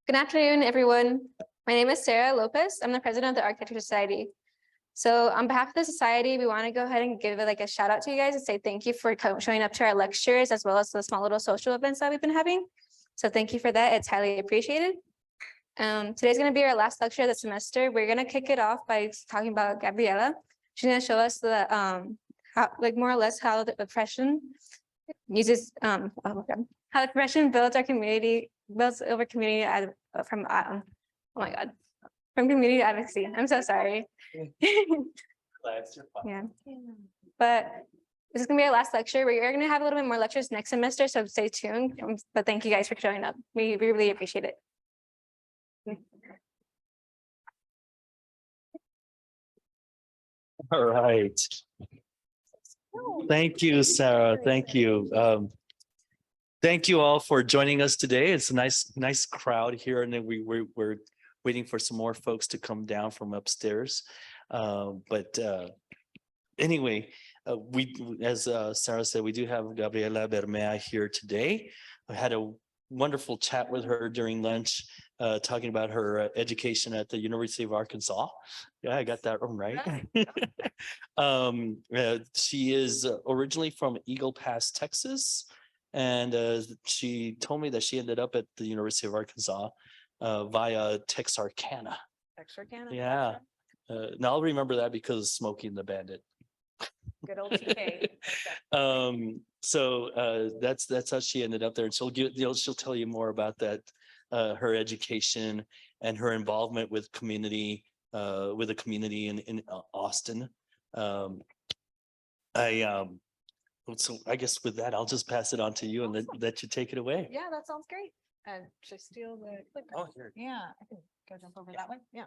Good afternoon, everyone. My name is Sarah Lopez. I'm the president of the Architecture Society. So on behalf of the society, we want to go ahead and give it like a shout out to you guys and say thank you for showing up to our lectures as well as the small little social events that we've been having. So thank you for that. It's highly appreciated. Today's going to be our last lecture of the semester. We're going to kick it off by talking about Gabriella. She's going to show us the how, like more or less how the oppression uses how the oppression builds our community, builds over community from oh my god, from community advocacy. I'm so sorry. Yeah, but this is gonna be our last lecture. We're gonna have a little bit more lectures next semester, so stay tuned. But thank you guys for showing up. We really appreciate it. All right. Thank you, Sarah. Thank you. Thank you all for joining us today. It's a nice crowd here, and then we're waiting for some more folks to come down from upstairs. Anyway, as Sarah said, we do have Gabriella Bermea here today. I had a wonderful chat with her during lunch, talking about her education at the University of Arkansas. Yeah, I got that right. She is originally from Eagle Pass, Texas. And she told me that she ended up at the University of Arkansas via Texarkana. Texarkana? Yeah. Now I'll remember that because of Smokey and the Bandit. Good old TK. So that's how she ended up there. And she'll tell you more about that, her education and her involvement with the community in Austin. So I guess with that, I'll just pass it on to you and let you take it away. Yeah, that sounds great. And should I steal the clicker? Oh, here. Yeah, I can go jump over that way. Yeah.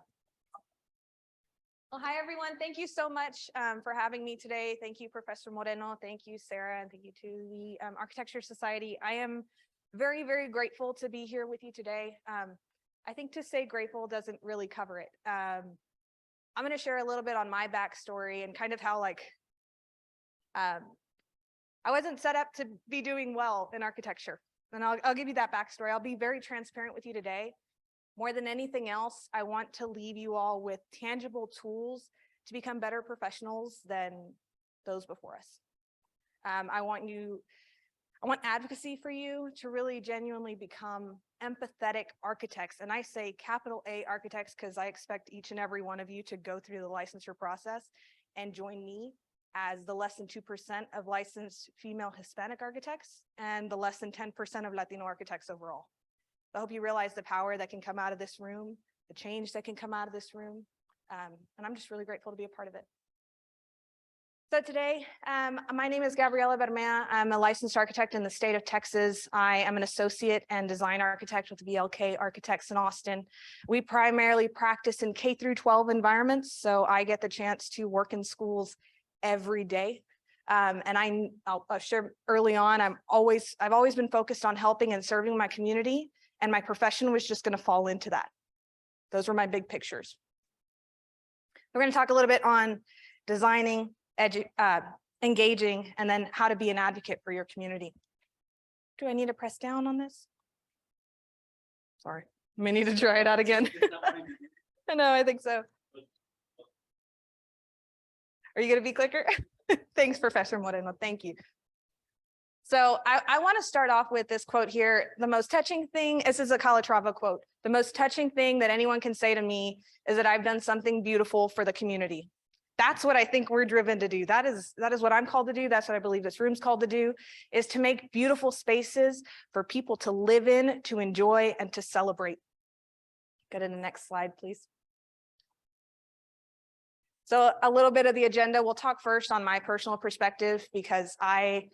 Well, hi, everyone. Thank you so much for having me today. Thank you, Professor Moreno. Thank you, Sarah, and thank you to the Architecture Society. I am very, very grateful to be here with you today. I think to say grateful doesn't really cover it. I'm going to share a little bit on my backstory and kind of how I wasn't set up to be doing well in architecture. And I'll give you that backstory. I'll be very transparent with you today. More than anything else, I want to leave you all with tangible tools to become better professionals than those before us. I want advocacy for you to really genuinely become empathetic architects. And I say capital A architects because I expect each and every one of you to go through the licensure process and join me as the less than 2% of licensed female Hispanic architects and the less than 10% of Latino architects overall. I hope you realize the power that can come out of this room, the change that can come out of this room. And I'm just really grateful to be a part of it. So today, my name is Gabriella Bermea. I'm a licensed architect in the state of Texas. I am an associate and design architect with BLK Architects in Austin. We primarily practice in K through 12 environments. So I get the chance to work in schools every day. And I'll share early on, I've always been focused on helping and serving my community, and my profession was just going to fall into that. Those were my big pictures. We're going to talk a little bit on designing, engaging, and then how to be an advocate for your community. Do I need to press down on this? Sorry, I may need to try it out again. No, I think so. Are you going to be clicker? Thanks, Professor Moreno. Thank you. So I want to start off with this quote here. The most touching thing, this is a Calatrava quote. The most touching thing that anyone can say to me is that I've done something beautiful for the community. That's what I think we're driven to do. That is what I'm called to do. That's what I believe this room's called to do, is to make beautiful spaces for people to live in, to enjoy, and to celebrate. Go to the next slide, please. So a little bit of the agenda. We'll talk first on my personal perspective, because I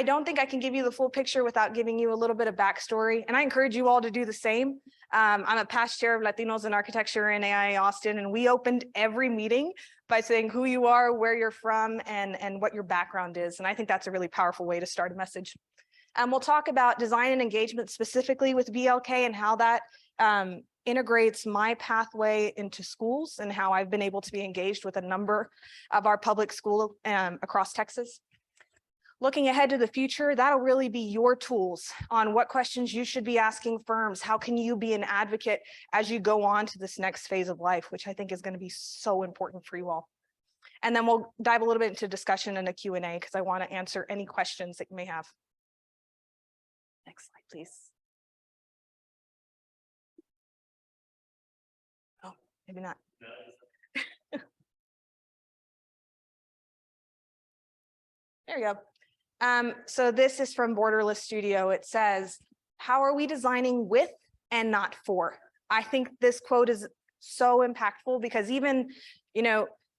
don't think I can give you the full picture without giving you a little bit of backstory. And I encourage you all to do the same. I'm a past chair of Latinos in Architecture in AIA Austin, and we opened every meeting by saying who you are, where you're from, and what your background is. And I think that's a really powerful way to start a message. We'll talk about design and engagement specifically with BLK and how that integrates my pathway into schools and how I've been able to be engaged with a number of our public schools across Texas. Looking ahead to the future, that'll really be your tools on what questions you should be asking firms. How can you be an advocate as you go on to this next phase of life, which I think is going to be so important for you all. And then we'll dive a little bit into discussion and a Q&A because I want to answer any questions that you may have. Next slide, please. Oh, maybe not. There you go. So this is from Borderless Studio. It says, how are we designing with and not for? I think this quote is so impactful because even,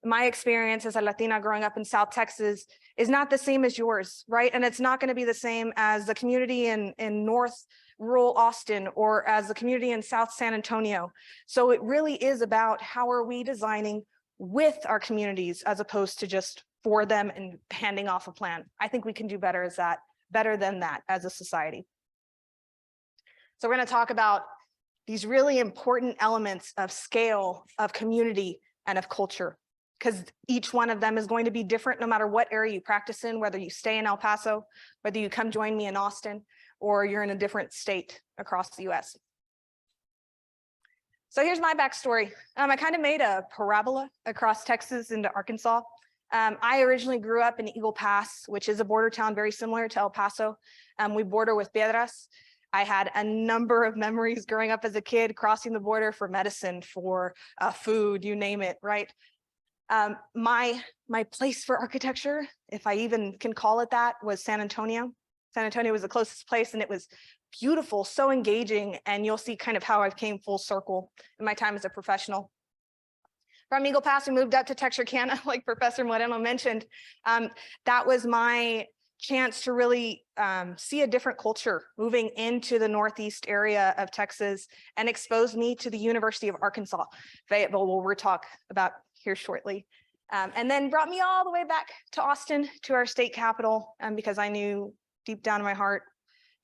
my experience as a Latina growing up in South Texas is not the same as yours, right? And it's not going to be the same as the community in North rural Austin or as the community in South San Antonio. So it really is about how are we designing with our communities as opposed to just for them and handing off a plan. I think we can do better than that as a society. So we're going to talk about these really important elements of scale, of community, and of culture, because each one of them is going to be different no matter what area you practice in, whether you stay in El Paso, whether you come join me in Austin, or you're in a different state across the US. So here's my backstory. I kind of made a parabola across Texas into Arkansas. I originally grew up in Eagle Pass, which is a border town very similar to El Paso. We border with Piedras. I had a number of memories growing up as a kid, crossing the border for medicine, for food, you name it, right? My place for architecture, if I even can call it that, was San Antonio. San Antonio was the closest place, and it was beautiful, so engaging, and you'll see kind of how I've came full circle in my time as a professional. From Eagle Pass, we moved up to Texarkana, like Professor Moreno mentioned. That was my chance to really see a different culture moving into the Northeast area of Texas and exposed me to the University of Arkansas, Fayetteville, what we'll talk about here shortly. And then brought me all the way back to Austin, to our state capital, because I knew deep down in my heart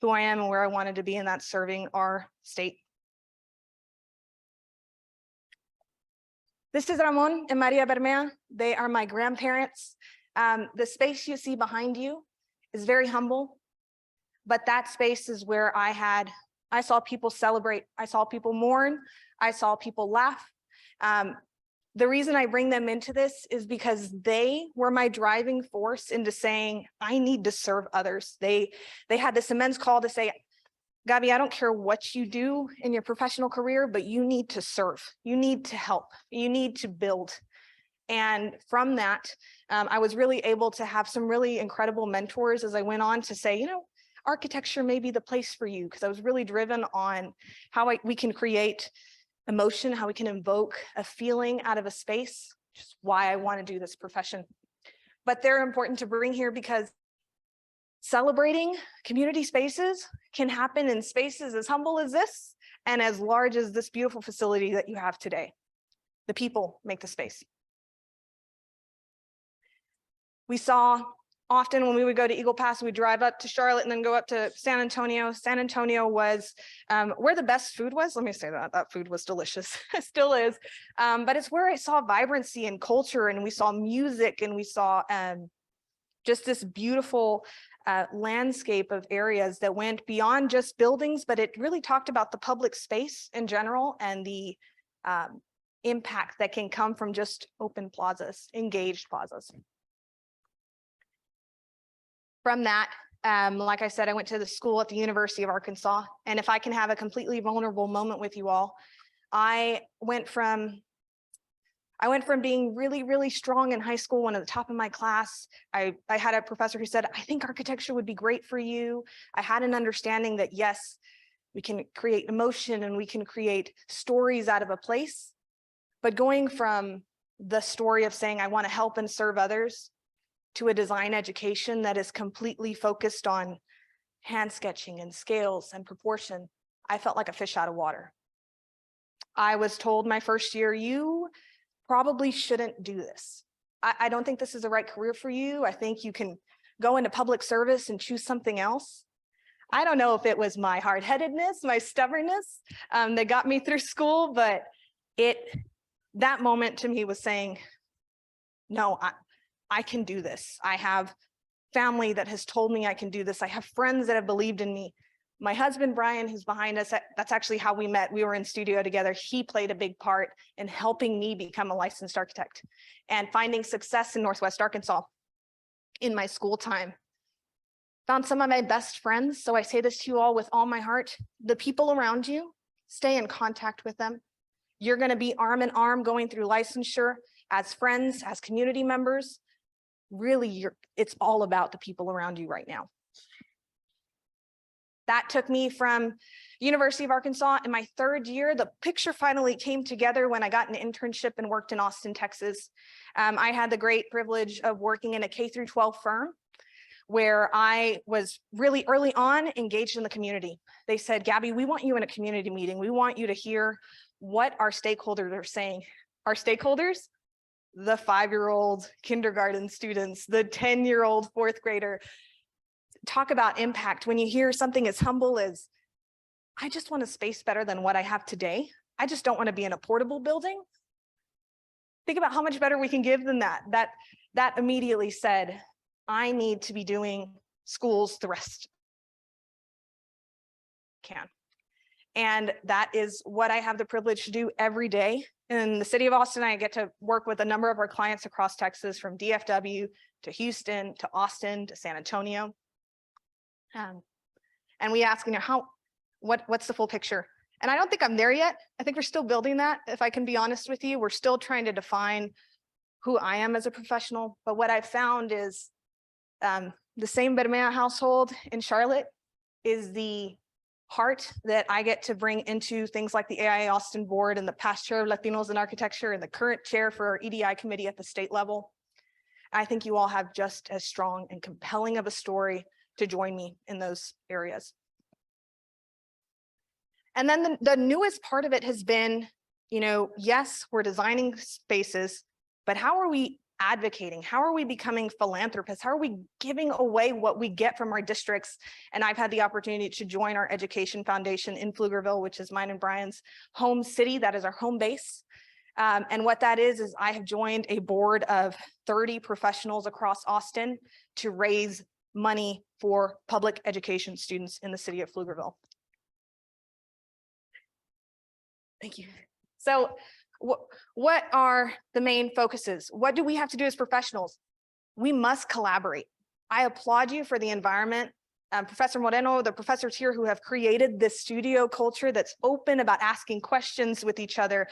who I am and where I wanted to be, and that's serving our state. This is Ramon and Maria Bermea. They are my grandparents. The space you see behind you is very humble, but that space is where I saw people celebrate. I saw people mourn. I saw people laugh. The reason I bring them into this is because they were my driving force into saying, I need to serve others. They had this immense call to say, Gabi, I don't care what you do in your professional career, but you need to serve. You need to help. You need to build. And from that, I was really able to have some really incredible mentors as I went on to say, architecture may be the place for you, because I was really driven on how we can create emotion, how we can invoke a feeling out of a space, which is why I want to do this profession. But they're important to bring here because celebrating community spaces can happen in spaces as humble as this and as large as this beautiful facility that you have today. The people make the space. We saw often when we would go to Eagle Pass, we'd drive up to Charlotte and then go up to San Antonio. San Antonio was where the best food was. Let me say that food was delicious. It still is. But it's where I saw vibrancy and culture, and we saw music, and we saw just this beautiful landscape of areas that went beyond just buildings, but it really talked about the public space in general and the impact that can come from just open plazas, engaged plazas. From that, like I said, I went to the school at the University of Arkansas, and if I can have a completely vulnerable moment with you all, I went from being really, really strong in high school, one of the top of my class. I had a professor who said, I think architecture would be great for you. I had an understanding that, yes, we can create emotion and we can create stories out of a place. But going from the story of saying, I want to help and serve others, to a design education that is completely focused on hand sketching and scales and proportion, I felt like a fish out of water. I was told my first year, you probably shouldn't do this. I don't think this is the right career for you. I think you can go into public service and choose something else. I don't know if it was my hard-headedness, my stubbornness that got me through school, but that moment to me was saying, no, I can do this. I have family that has told me I can do this. I have friends that have believed in me. My husband, Brian, who's behind us, that's actually how we met. We were in studio together. He played a big part in helping me become a licensed architect and finding success in Northwest Arkansas in my school time. Found some of my best friends. So I say this to you all with all my heart. The people around you, stay in contact with them. You're going to be arm in arm going through licensure as friends, as community members. Really, it's all about the people around you right now. That took me from University of Arkansas in my third year. The picture finally came together when I got an internship and worked in Austin, Texas. I had the great privilege of working in a K-12 firm where I was really early on engaged in the community. They said, Gabby, we want you in a community meeting. We want you to hear what our stakeholders are saying. Our stakeholders, the 5-year-old kindergarten students, the 10-year-old fourth grader. Talk about impact. When you hear something as humble as, I just want a space better than what I have today. I just don't want to be in a portable building. Think about how much better we can give than that. That immediately said, I need to be doing schools the rest can. And that is what I have the privilege to do every day. In the city of Austin, I get to work with a number of our clients across Texas, from DFW to Houston to Austin to San Antonio. And we ask, what's the full picture? And I don't think I'm there yet. I think we're still building that. If I can be honest with you, we're still trying to define who I am as a professional. But what I've found is the same Bermea household in Charlotte is the heart that I get to bring into things like the AIA Austin board and the past chair of Latinos in architecture and the current chair for our EDI committee at the state level. I think you all have just as strong and compelling of a story to join me in those areas. And then the newest part of it has been, yes, we're designing spaces, but how are we advocating? How are we becoming philanthropists? How are we giving away what we get from our districts? And I've had the opportunity to join our education foundation in Pflugerville, which is mine and Brian's home city. That is our home base. And what that is I have joined a board of 30 professionals across Austin to raise money for public education students in the city of Pflugerville. Thank you. So what are the main focuses? What do we have to do as professionals? We must collaborate. I applaud you for the environment. Professor Moreno, the professors here who have created this studio culture that's open about asking questions with each other.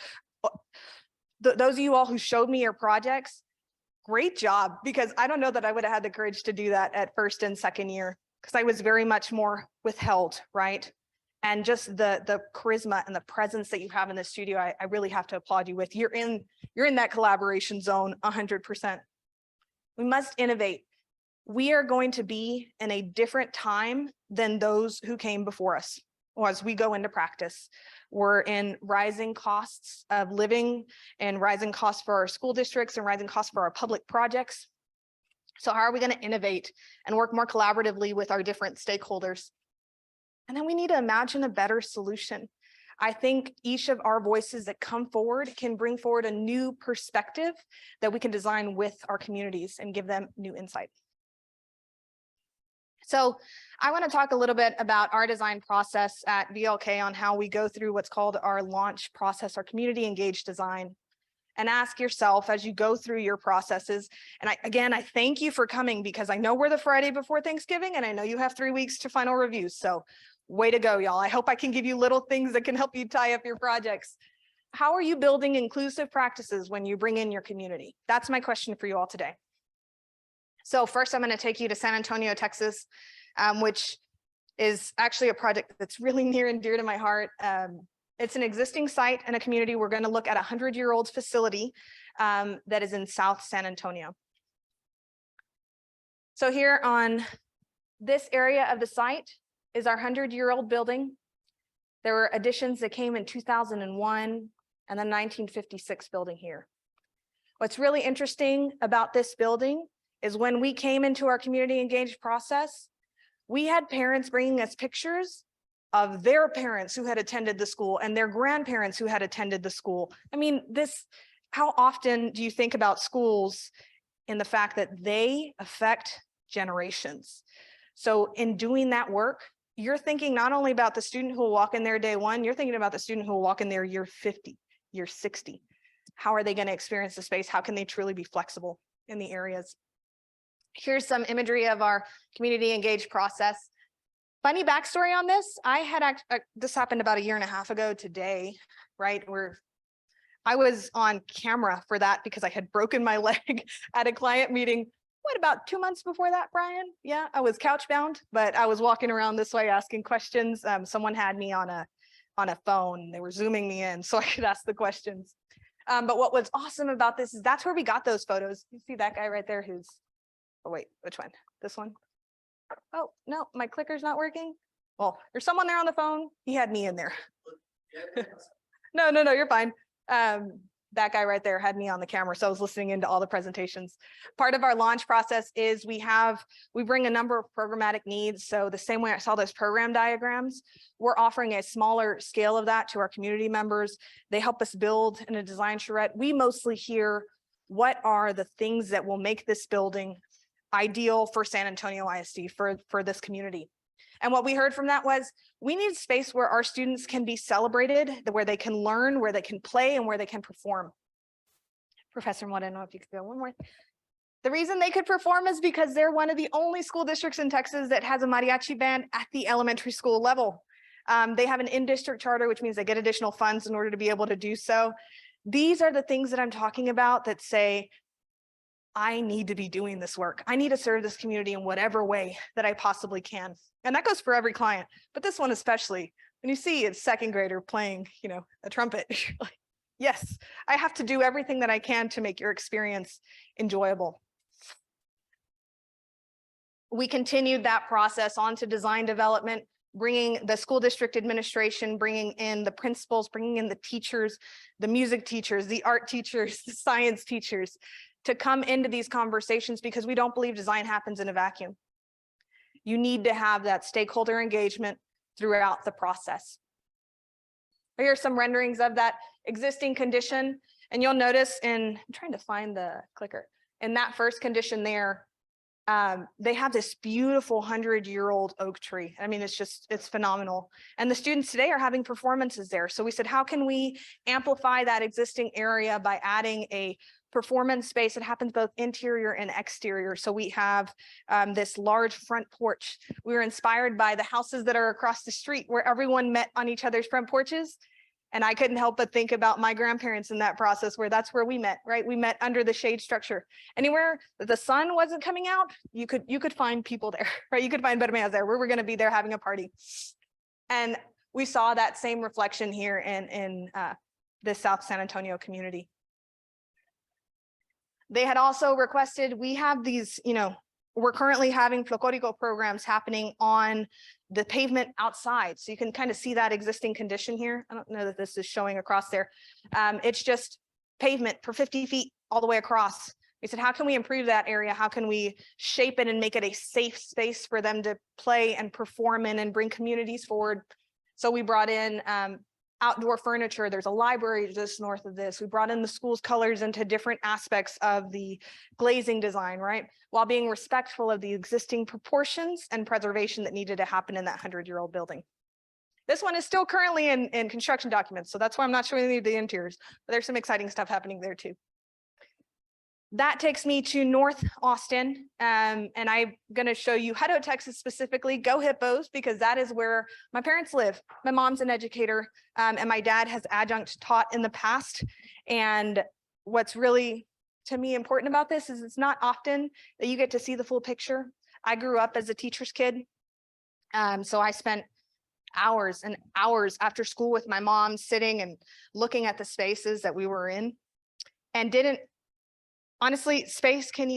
Those of you all who showed me your projects, great job, because I don't know that I would have had the courage to do that at first and second year, because I was very much more withheld, right? And just the charisma and the presence that you have in the studio, I really have to applaud you with. You're in that collaboration zone 100%. We must innovate. We are going to be in a different time than those who came before us. Or as we go into practice, we're in rising costs of living and rising costs for our school districts and rising costs for our public projects. So how are we going to innovate and work more collaboratively with our different stakeholders? And then we need to imagine a better solution. I think each of our voices that come forward can bring forward a new perspective that we can design with our communities and give them new insight. So I want to talk a little bit about our design process at VLK on how we go through what's called our launch process, our community engaged design. And ask yourself as you go through your processes. And I thank you for coming, because I know we're the Friday before Thanksgiving and I know you have 3 weeks to final reviews. So way to go, y'all. I hope I can give you little things that can help you tie up your projects. How are you building inclusive practices when you bring in your community? That's my question for you all today. So first, I'm going to take you to San Antonio, Texas, which is actually a project that's really near and dear to my heart. It's an existing site in a community. We're going to look at a 100-year-old facility that is in South San Antonio. So here on this area of the site is our 100-year-old building. There were additions that came in 2001 and the 1956 building here. What's really interesting about this building is when we came into our community engaged process, we had parents bringing us pictures of their parents who had attended the school and their grandparents who had attended the school. I mean, how often do you think about schools in the fact that they affect generations. So in doing that work, you're thinking not only about the student who will walk in there day one, you're thinking about the student who will walk in there year 50, year 60. How are they going to experience the space? How can they truly be flexible in the areas? Here's some imagery of our community engaged process. Funny backstory on this. This happened about 1.5 years ago today, right? I was on camera for that because I had broken my leg at a client meeting. What, about 2 months before that, Brian? Yeah, I was couch bound, but I was walking around this way asking questions. Someone had me on a phone. They were zooming me in so I could ask the questions. But what was awesome about this is that's where we got those photos. You see that guy right there who's, oh wait, which one? This one? Oh, no, my clicker's not working. Well, there's someone there on the phone. He had me in there. No, you're fine. That guy right there had me on the camera, so I was listening into all the presentations. Part of our launch process is we bring a number of programmatic needs. So the same way I saw those program diagrams, we're offering a smaller scale of that to our community members. They help us build in a design charrette. We mostly hear what are the things that will make this building ideal for San Antonio ISD, for this community. And what we heard from that was we need space where our students can be celebrated, where they can learn, where they can play, and where they can perform. Professor, I don't know if you could go one more. The reason they could perform is because they're one of the only school districts in Texas that has a mariachi band at the elementary school level. They have an in-district charter, which means they get additional funds in order to be able to do so. These are the things that I'm talking about that say, I need to be doing this work. I need to serve this community in whatever way that I possibly can. And that goes for every client, but this one especially. When you see a second grader playing, a trumpet, you're like, yes, I have to do everything that I can to make your experience enjoyable. We continued that process on to design development, bringing the school district administration, bringing in the principals, bringing in the teachers, the music teachers, the art teachers, the science teachers, to come into these conversations because we don't believe design happens in a vacuum. You need to have that stakeholder engagement throughout the process. Here are some renderings of that existing condition. And you'll notice I'm trying to find the clicker, in that first condition there, they have this beautiful 100-year-old oak tree. I mean, it's phenomenal. And the students today are having performances there. So we said, how can we amplify that existing area by adding a performance space that happens both interior and exterior? So we have this large front porch. We were inspired by the houses that are across the street where everyone met on each other's front porches. And I couldn't help but think about my grandparents in that process, where that's where we met, right? We met under the shade structure. Anywhere that the sun wasn't coming out, you could find people there, right? You could find Bermeas there. We were going to be there having a party. And we saw that same reflection here in the South San Antonio community. They had also requested, we have these, we're currently having Flocorico programs happening on the pavement outside. So you can kind of see that existing condition here. I don't know that this is showing across there. It's just pavement for 50 feet all the way across. We said, how can we improve that area? How can we shape it and make it a safe space for them to play and perform in and bring communities forward? So we brought in outdoor furniture. There's a library just north of this. We brought in the school's colors into different aspects of the glazing design, right? While being respectful of the existing proportions and preservation that needed to happen in that 100-year-old building. This one is still currently in construction documents, so that's why I'm not showing you the interiors, but there's some exciting stuff happening there too. That takes me to North Austin, and I'm going to show you Hutto, Texas specifically. Go Hippos, because that is where my parents live. My mom's an educator, and my dad has adjunct taught in the past. And what's really, to me, important about this is it's not often that you get to see the full picture. I grew up as a teacher's kid, so I spent hours and hours after school with my mom sitting and looking at the spaces that we were in, and honestly, space can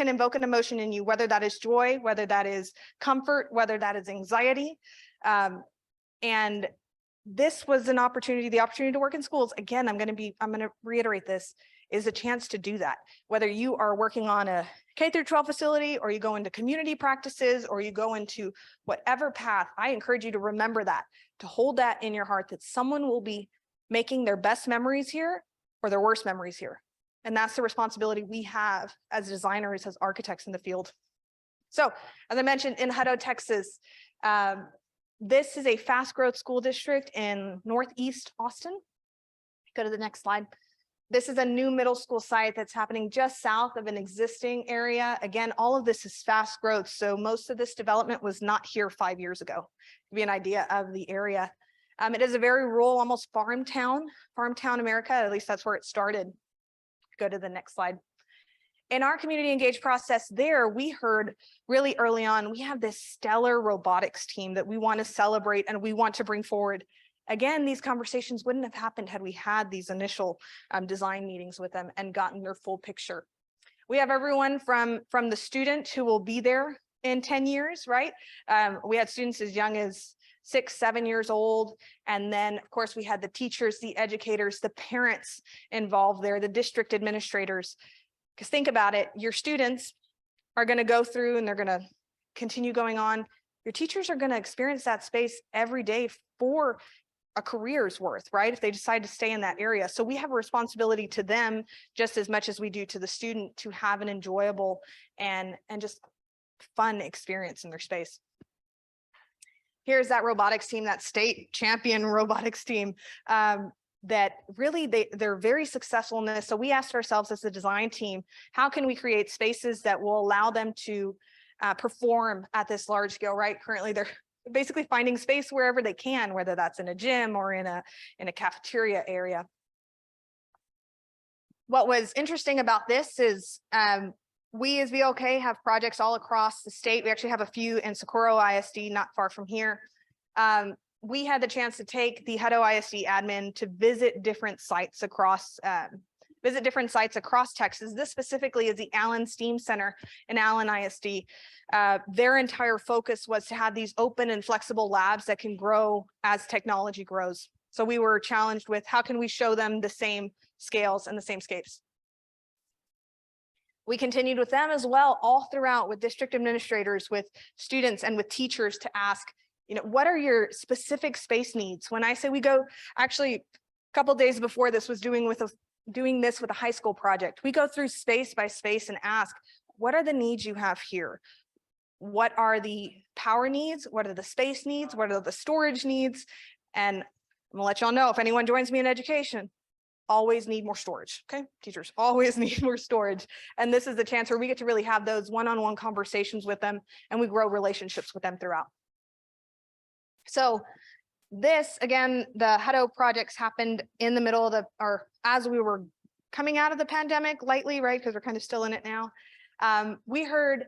invoke an emotion in you, whether that is joy, whether that is comfort, whether that is anxiety. And this was an opportunity, the opportunity to work in schools. Again, I'm going to reiterate this, is a chance to do that. Whether you are working on a K through 12 facility, or you go into community practices, or you go into whatever path, I encourage you to remember that, to hold that in your heart, that someone will be making their best memories here or their worst memories here. And that's the responsibility we have as designers, as architects in the field. So as I mentioned, in Hutto, Texas, this is a fast growth school district in Northeast Austin. Go to the next slide. This is a new middle school site that's happening just south of an existing area. Again, all of this is fast growth. So most of this development was not here 5 years ago, to give you an idea of the area. It is a very rural, almost farm town America. At least that's where it started. Go to the next slide. In our community engaged process there, we heard really early on, we have this stellar robotics team that we want to celebrate and we want to bring forward. Again, these conversations wouldn't have happened had we had these initial design meetings with them and gotten their full picture. We have everyone from the student who will be there in 10 years, right? We had students as young as 6, 7 years old. And then of course we had the teachers, the educators, the parents involved there, the district administrators. Because think about it, your students are going to go through and they're going to continue going on. Your teachers are going to experience that space every day for a career's worth, right? If they decide to stay in that area. So we have a responsibility to them just as much as we do to the student to have an enjoyable and just fun experience in their space. Here's that robotics team, that state champion robotics team. That really they're very successful in this. So we asked ourselves as the design team, how can we create spaces that will allow them to perform at this large scale, right? Currently, they're basically finding space wherever they can, whether that's in a gym or in a cafeteria area. What was interesting about this is we as VLK have projects all across the state. We actually have a few in Socorro ISD, not far from here. We had the chance to take the Hutto ISD admin to visit different sites across Texas. This specifically is the Allen STEAM Center in Allen ISD. Their entire focus was to have these open and flexible labs that can grow as technology grows. So we were challenged with how can we show them the same scales and the same scapes. We continued with them as well all throughout with district administrators, with students and with teachers to ask, what are your specific space needs? When I say we go, actually, a couple days before this was doing this with a high school project, we go through space by space and ask, what are the needs you have here? What are the power needs? What are the space needs? What are the storage needs? And I'm gonna let y'all know, if anyone joins me in education, always need more storage, okay? Teachers always need more storage. And this is the chance where we get to really have those one-on-one conversations with them and we grow relationships with them throughout. So this, again, the Hutto projects happened in the middle of or as we were coming out of the pandemic lightly, right? Because we're kind of still in it now. We heard,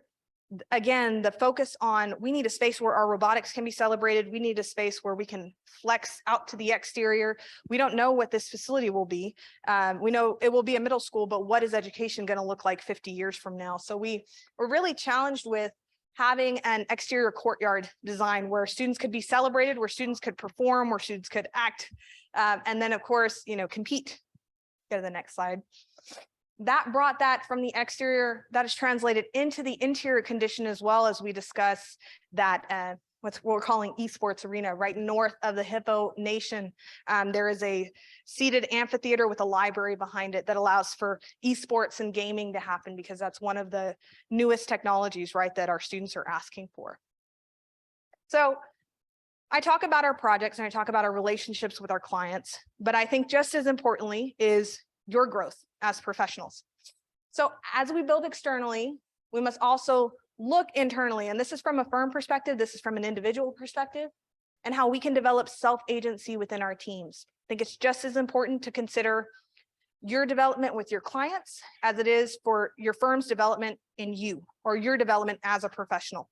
again, the focus on, we need a space where our robotics can be celebrated. We need a space where we can flex out to the exterior. We don't know what this facility will be. We know it will be a middle school, but what is education going to look like 50 years from now? So we were really challenged with having an exterior courtyard design where students could be celebrated, where students could perform, where students could act, and then of course, compete. Go to the next slide. That brought that from the exterior, that is translated into the interior condition as well, as we discuss that what we're calling esports arena right north of the Hippo Nation. There is a seated amphitheater with a library behind it that allows for esports and gaming to happen, because that's one of the newest technologies, right, that our students are asking for. So I talk about our projects and I talk about our relationships with our clients, but I think just as importantly is your growth as professionals. So as we build externally, we must also look internally, and this is from a firm perspective, this is from an individual perspective, and how we can develop self-agency within our teams. I think it's just as important to consider your development with your clients as it is for your firm's development in you, or your development as a professional.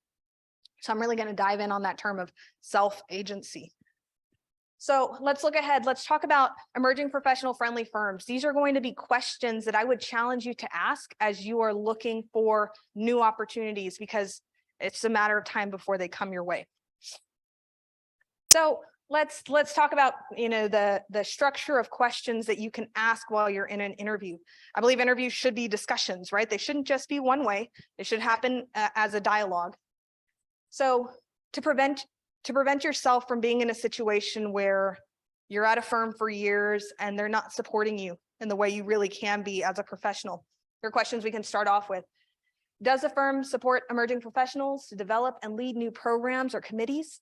So I'm really going to dive in on that term of self-agency. So let's look ahead. Let's talk about emerging professional friendly firms. These are going to be questions that I would challenge you to ask as you are looking for new opportunities, because it's a matter of time before they come your way. So let's talk about the structure of questions that you can ask while you're in an interview. I believe interviews should be discussions, right? They shouldn't just be one way. They should happen as a dialogue. So to prevent yourself from being in a situation where you're at a firm for years and they're not supporting you in the way you really can be as a professional, there are questions we can start off with. Does the firm support emerging professionals to develop and lead new programs or committees?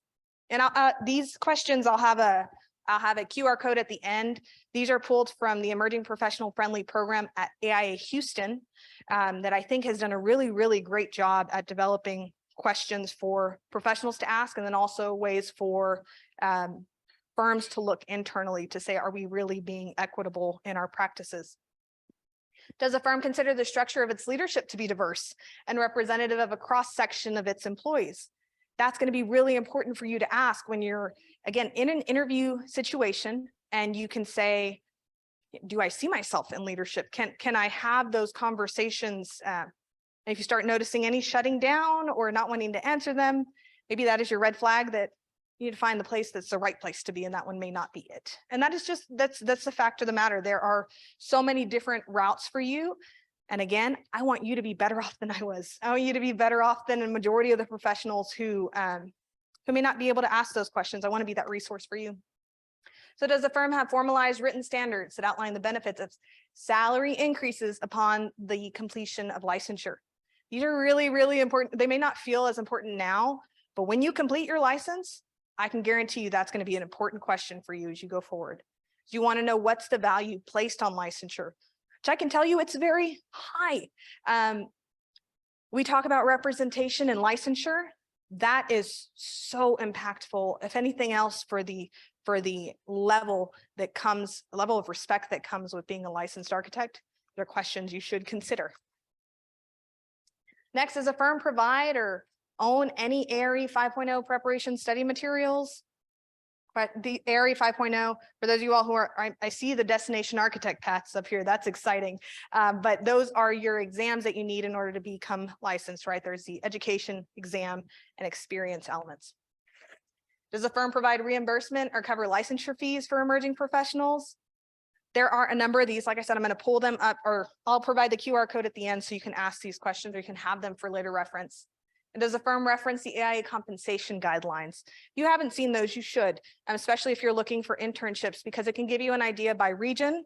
And these questions, I'll have a QR code at the end. These are pulled from the Emerging Professional Friendly Program at AIA Houston that I think has done a really, really great job at developing questions for professionals to ask, and then also ways for firms to look internally to say, are we really being equitable in our practices? Does a firm consider the structure of its leadership to be diverse and representative of a cross-section of its employees? That's going to be really important for you to ask when you're, again, in an interview situation, and you can say, do I see myself in leadership? Can I have those conversations? And if you start noticing any shutting down or not wanting to answer them, maybe that is your red flag that you need to find the place that's the right place to be, and that one may not be it. And that is just, that's the fact of the matter. There are so many different routes for you. And again, I want you to be better off than I was. I want you to be better off than a majority of the professionals who may not be able to ask those questions. I want to be that resource for you. So does the firm have formalized written standards that outline the benefits of salary increases upon the completion of licensure? These are really, really important. They may not feel as important now, but when you complete your license, I can guarantee you that's going to be an important question for you as you go forward. You want to know what's the value placed on licensure, which I can tell you it's very high. We talk about representation and licensure. That is so impactful, if anything else, for the level of respect that comes with being a licensed architect. There are questions you should consider. Next, does a firm provide or own any ARE 5.0 preparation study materials? But the ARE 5.0, for those of you all who are, I see the destination architect paths up here. That's exciting. But those are your exams that you need in order to become licensed, right? There's the education, exam, and experience elements. Does the firm provide reimbursement or cover licensure fees for emerging professionals? There are a number of these. Like I said, I'm going to pull them up, or I'll provide the QR code at the end so you can ask these questions, or you can have them for later reference. And does the firm reference the AIA compensation guidelines? If you haven't seen those, you should, especially if you're looking for internships, because it can give you an idea by region.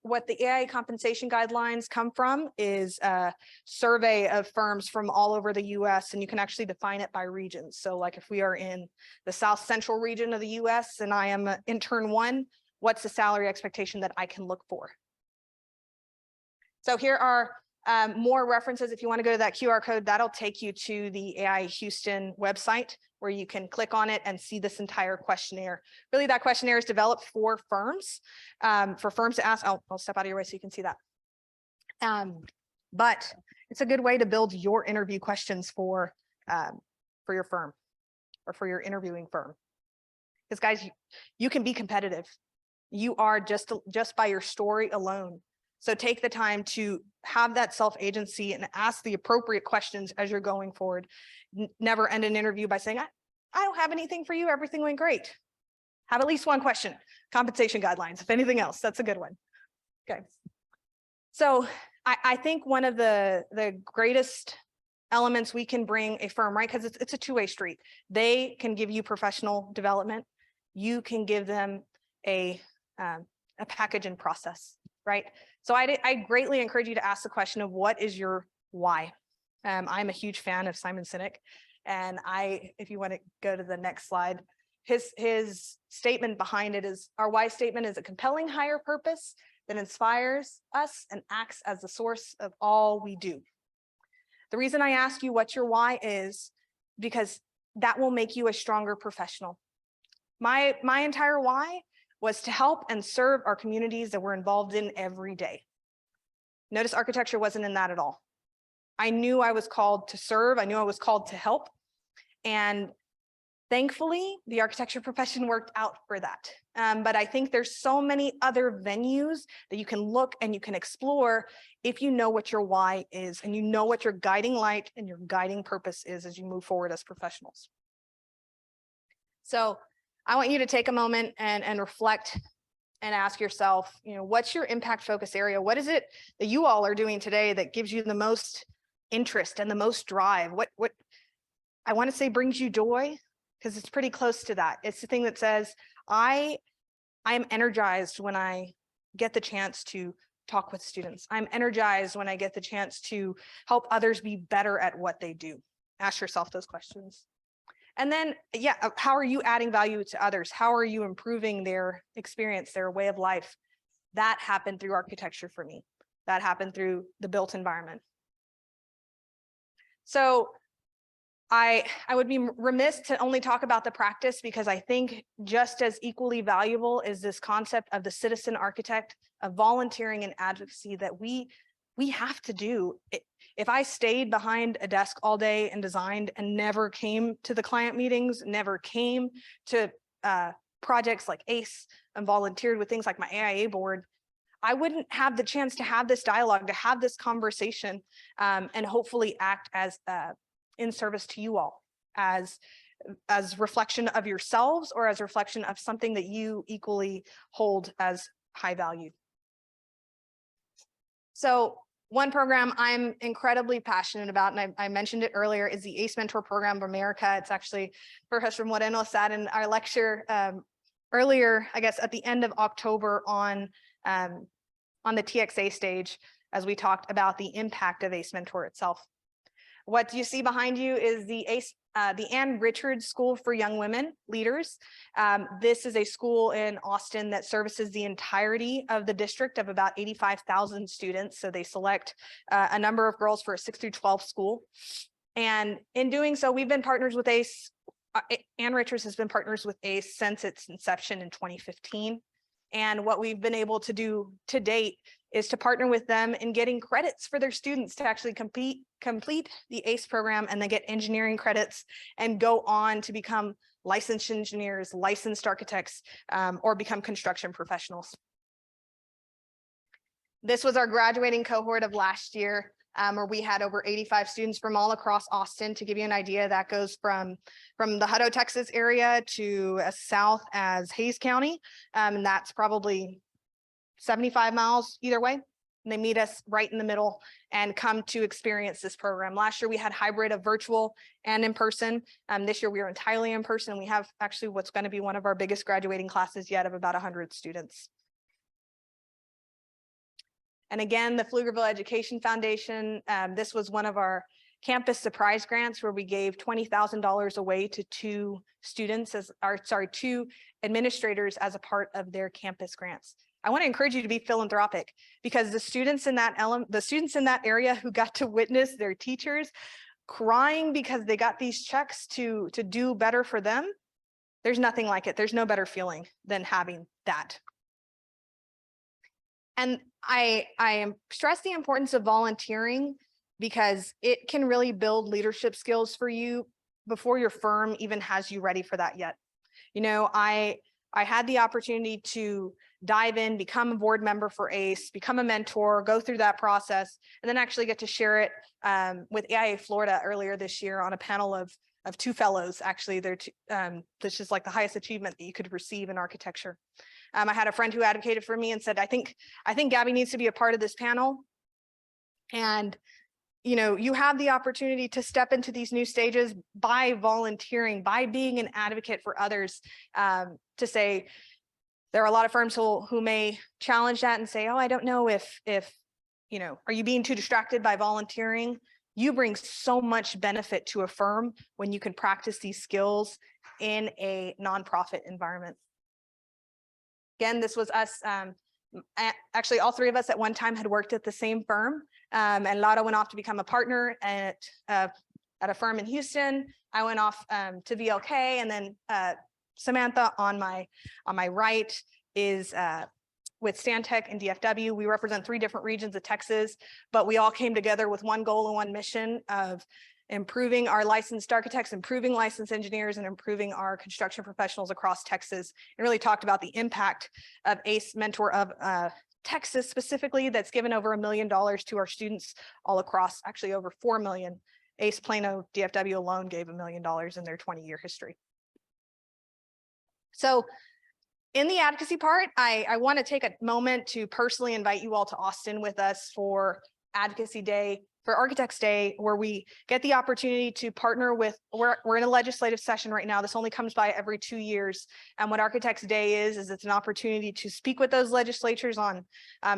What the AIA compensation guidelines come from is a survey of firms from all over the US, and you can actually define it by regions. So like if we are in the South Central region of the US and I am intern 1, what's the salary expectation that I can look for? So here are more references. If you want to go to that QR code, that'll take you to the AIA Houston website where you can click on it and see this entire questionnaire. Really, that questionnaire is developed for firms to ask. I'll step out of your way so you can see that. But it's a good way to build your interview questions for your firm or for your interviewing firm. Because guys, you can be competitive. You are just by your story alone. So take the time to have that self-agency and ask the appropriate questions as you're going forward. Never end an interview by saying, I don't have anything for you. Everything went great. Have at least one question. Compensation guidelines, if anything else, that's a good one. Okay. So I think one of the greatest elements we can bring a firm, right? Because it's a two-way street. They can give you professional development. You can give them a package and process, right? So I greatly encourage you to ask the question of what is your why? I'm a huge fan of Simon Sinek, and if you want to go to the next slide, his statement behind it is, our why statement is a compelling higher purpose that inspires us and acts as the source of all we do. The reason I ask you what your why is, because that will make you a stronger professional. My entire why was to help and serve our communities that we're involved in every day. Notice architecture wasn't in that at all. I knew I was called to serve. I knew I was called to help. And thankfully, the architecture profession worked out for that. But I think there's so many other venues that you can look and you can explore if you know what your why is and you know what your guiding light and your guiding purpose is as you move forward as professionals. So I want you to take a moment and reflect and ask yourself, what's your impact focus area? What is it that you all are doing today that gives you the most interest and the most drive? What I want to say brings you joy, because it's pretty close to that. It's the thing that says, I am energized when I get the chance to talk with students. I'm energized when I get the chance to help others be better at what they do. Ask yourself those questions. And then, how are you adding value to others? How are you improving their experience, their way of life? That happened through architecture for me. That happened through the built environment. So I would be remiss to only talk about the practice, because I think just as equally valuable is this concept of the citizen architect, of volunteering and advocacy that we have to do. If I stayed behind a desk all day and designed and never came to the client meetings, never came to projects like ACE and volunteered with things like my AIA board, I wouldn't have the chance to have this dialogue, to have this conversation, and hopefully act as in service to you all, as reflection of yourselves, or as reflection of something that you equally hold as high value. So one program I'm incredibly passionate about, and I mentioned it earlier, is the ACE Mentor Program of America. It's actually Professor Moreno sat in our lecture earlier, I guess, at the end of October on the TXA stage, as we talked about the impact of ACE Mentor itself. What you see behind you is the Ann Richards School for Young Women Leaders. This is a school in Austin that services the entirety of the district of about 85,000 students. So they select a number of girls for a 6 through 12 school. And in doing so, we've been partners with ACE. Ann Richards has been partners with ACE since its inception in 2015. And what we've been able to do to date is to partner with them in getting credits for their students to actually complete the ACE program, and then get engineering credits and go on to become licensed engineers, licensed architects, or become construction professionals. This was our graduating cohort of last year, where we had over 85 students from all across Austin. To give you an idea, that goes from the Hutto, Texas area to as south as Hayes County. And that's probably 75 miles either way. And they meet us right in the middle and come to experience this program. Last year, we had hybrid of virtual and in person. This year, we are entirely in person. We have actually what's going to be one of our biggest graduating classes yet, of about 100 students. And again, the Pflugerville Education Foundation, this was one of our campus surprise grants, where we gave $20,000 away to two administrators as a part of their campus grants. I want to encourage you to be philanthropic, because the students in that area who got to witness their teachers crying because they got these checks to do better for them, there's nothing like it. There's no better feeling than having that. And I stress the importance of volunteering, because it can really build leadership skills for you before your firm even has you ready for that yet. You know, I had the opportunity to dive in, become a board member for ACE, become a mentor, go through that process, and then actually get to share it with AIA Florida earlier this year on a panel of two fellows. Actually, this is like the highest achievement that you could receive in architecture. I had a friend who advocated for me and said, I think Gabby needs to be a part of this panel. And you know, you have the opportunity to step into these new stages by volunteering, by being an advocate for others, to say, there are a lot of firms who may challenge that and say, oh, I don't know if, you know, are you being too distracted by volunteering? You bring so much benefit to a firm when you can practice these skills in a nonprofit environment. Again, this was us. Actually, all three of us at one time had worked at the same firm, and Laura went off to become a partner at a firm in Houston. I went off to VLK, and then Samantha on my right is with Stantec and DFW. We represent 3 different regions of Texas, but we all came together with one goal and one mission of improving our licensed architects, improving licensed engineers, and improving our construction professionals across Texas, and really talked about the impact of ACE Mentor of Texas specifically, that's given over $1 million to our students all across, actually over 4 million. ACE Plano DFW alone gave $1 million in their 20-year history. So in the advocacy part, I want to take a moment to personally invite you all to Austin with us for Advocacy Day for Architects Day, where we get the opportunity to partner with, we're in a legislative session right now. This only comes by every 2 years. And what Architects Day is it's an opportunity to speak with those legislatures on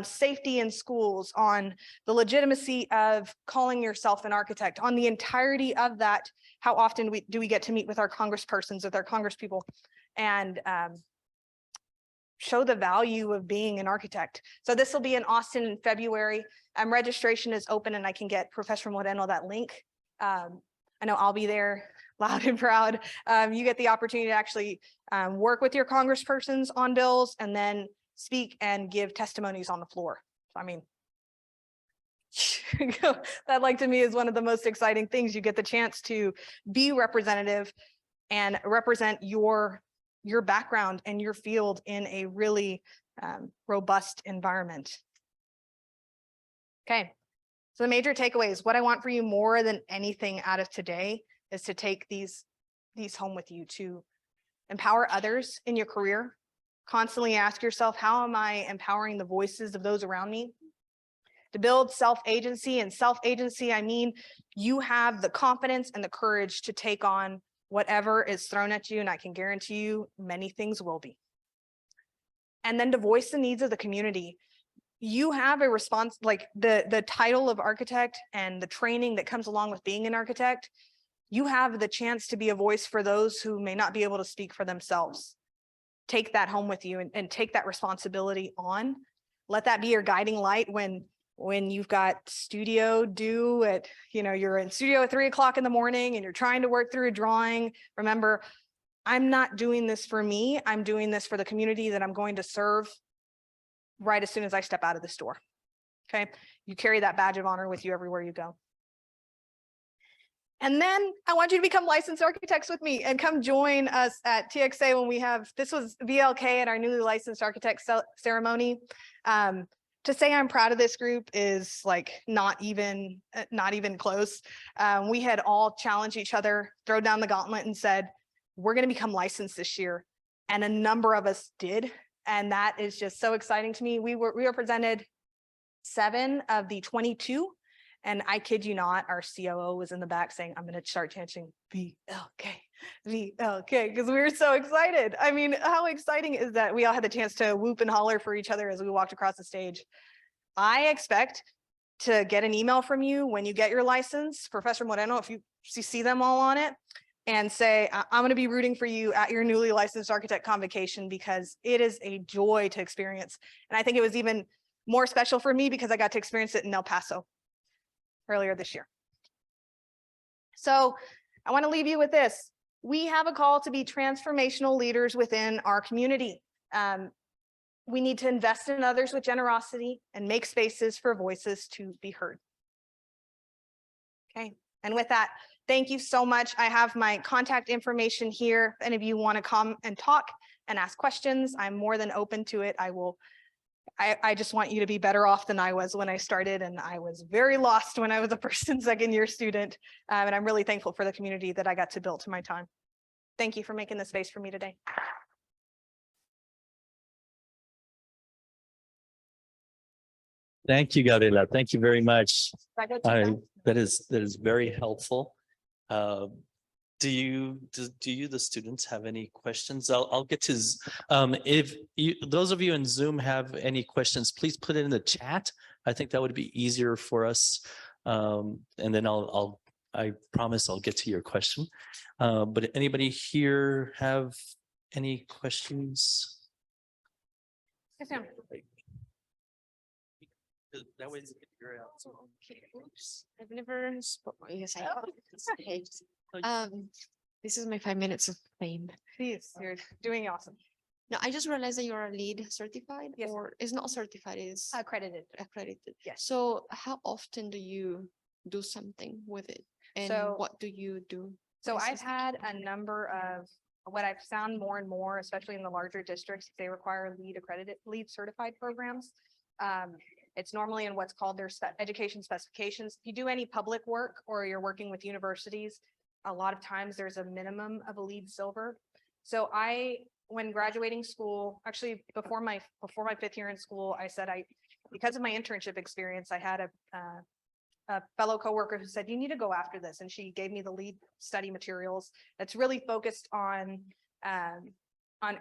safety in schools, on the legitimacy of calling yourself an architect, on the entirety of that. How often do we get to meet with our congresspersons, with our congresspeople, and show the value of being an architect. So this will be in Austin in February. Registration is open, and I can get Professor Moreno that link. I know I'll be there loud and proud. You get the opportunity to actually work with your congresspersons on bills and then speak and give testimonies on the floor. I mean, that, like, to me is one of the most exciting things. You get the chance to be representative and represent your background and your field in a really robust environment. Okay, so the major takeaways, what I want for you more than anything out of today is to take these home with you, to empower others in your career. Constantly ask yourself, how am I empowering the voices of those around me? To build self-agency, and self-agency, I mean, you have the confidence and the courage to take on whatever is thrown at you, and I can guarantee you many things will be. And then to voice the needs of the community. You have a response, like the title of architect and the training that comes along with being an architect. You have the chance to be a voice for those who may not be able to speak for themselves. Take that home with you and take that responsibility on. Let that be your guiding light when you've got studio due at, you're in studio at 3 o'clock in the morning and you're trying to work through a drawing. Remember, I'm not doing this for me. I'm doing this for the community that I'm going to serve right as soon as I step out of this door. Okay. You carry that badge of honor with you everywhere you go. And then I want you to become licensed architects with me and come join us at TXA when we have, this was VLK at our newly licensed architect ceremony. To say I'm proud of this group is like not even close. We had all challenged each other, throw down the gauntlet and said, we're going to become licensed this year. And a number of us did. And that is just so exciting to me. We represented 7 of the 22. And I kid you not, our COO was in the back saying, I'm going to start chanting VLK, VLK, because we were so excited. I mean, how exciting is that? We all had the chance to whoop and holler for each other as we walked across the stage. I expect to get an email from you when you get your license, Professor Moreno, if you see them all on it, and say, I'm going to be rooting for you at your newly licensed architect convocation, because it is a joy to experience. And I think it was even more special for me because I got to experience it in El Paso earlier this year. So I want to leave you with this. We have a call to be transformational leaders within our community. We need to invest in others with generosity and make spaces for voices to be heard. Okay, and with that, thank you so much. I have my contact information here. If any of you want to come and talk and ask questions, I'm more than open to it. I just want you to be better off than I was when I started, and I was very lost when I was a first and second year student. And I'm really thankful for the community that I got to build to my time. Thank you for making the space for me today. Thank you, Gabriela. Thank you very much. That is very helpful. Do you, the students, have any questions? I'll get to, if you, those of you in Zoom have any questions, please put it in the chat. I think that would be easier for us. And then I promise I'll get to your question. But anybody here have any questions? Yes, ma'am. That way you can figure it out. Okay, oops, I've never spoken. Yes, I hate. This is my 5 minutes of fame. Please, you're doing awesome. No, I just realized that you're a lead certified, Yes. or it's not certified, it's Accredited. accredited. Yes. So how often do you do something with it? And So- what do you do? So What is I've this? had a number of, what I've found more and more, especially in the larger districts, they require lead certified programs. It's normally in what's called their education specifications. If you do any public work or you're working with universities, a lot of times there's a minimum of a lead silver. So when graduating school, actually before my 5th year in school, I said because of my internship experience, I had a fellow coworker who said, you need to go after this. And she gave me the lead study materials that's really focused on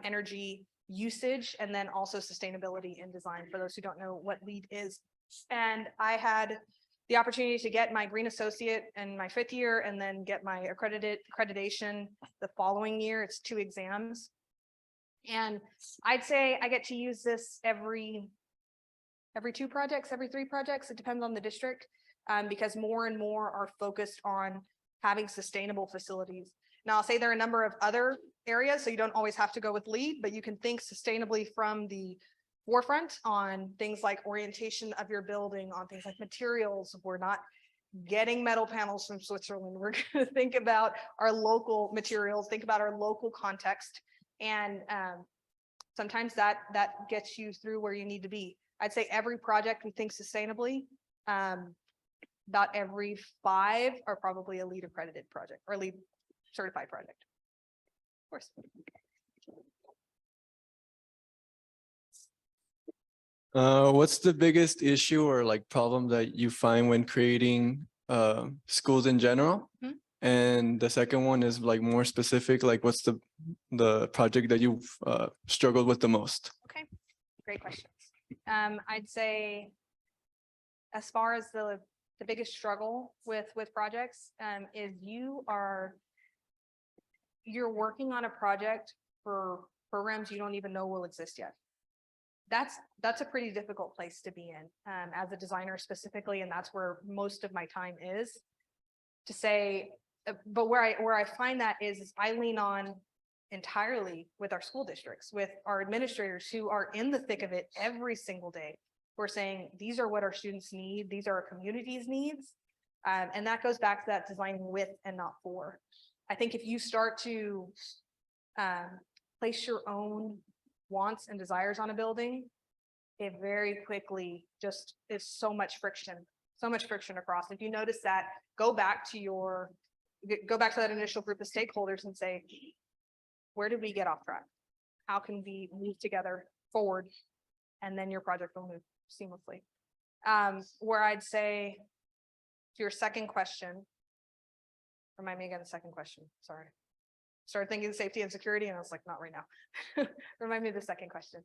energy usage and then also sustainability in design, for those who don't know what LEED is. And I had the opportunity to get my green associate in my 5th year and then get my accreditation the following year. It's 2 exams. And I'd say I get to use this every 2 projects, every 3 projects. It depends on the district, because more and more are focused on having sustainable facilities. Now, I'll say there are a number of other areas, so you don't always have to go with LEED, but you can think sustainably from the forefront on things like orientation of your building, on things like materials. We're not getting metal panels from Switzerland. We're going to think about our local materials, think about our local context. And sometimes that gets you through where you need to be. I'd say every project we think sustainably, about every 5 are probably a LEED accredited project or LEED certified project. Of course. What's the biggest issue or like problem that you find when creating schools in general? Mhm. And the second one is like more specific, like what's the project that you've struggled with the most? Okay, great questions. I'd say as far as the biggest struggle with projects is you're working on a project for programs you don't even know will exist yet. That's a pretty difficult place to be in as a designer specifically, and that's where most of my time is to say. But where I find that is I lean on entirely with our school districts, with our administrators who are in the thick of it every single day. We're saying these are what our students need, these are our community's needs, and that goes back to that designing with and not for. I think if you start to place your own wants and desires on a building, it very quickly just is so much friction across. If you notice that, go back to that initial group of stakeholders and say, where did we get off track? How can we move together forward? And then your project will move seamlessly. Where I'd say to your second question, remind me again the second question, sorry. Started thinking safety and security and I was like, not right now. Remind me of the second question.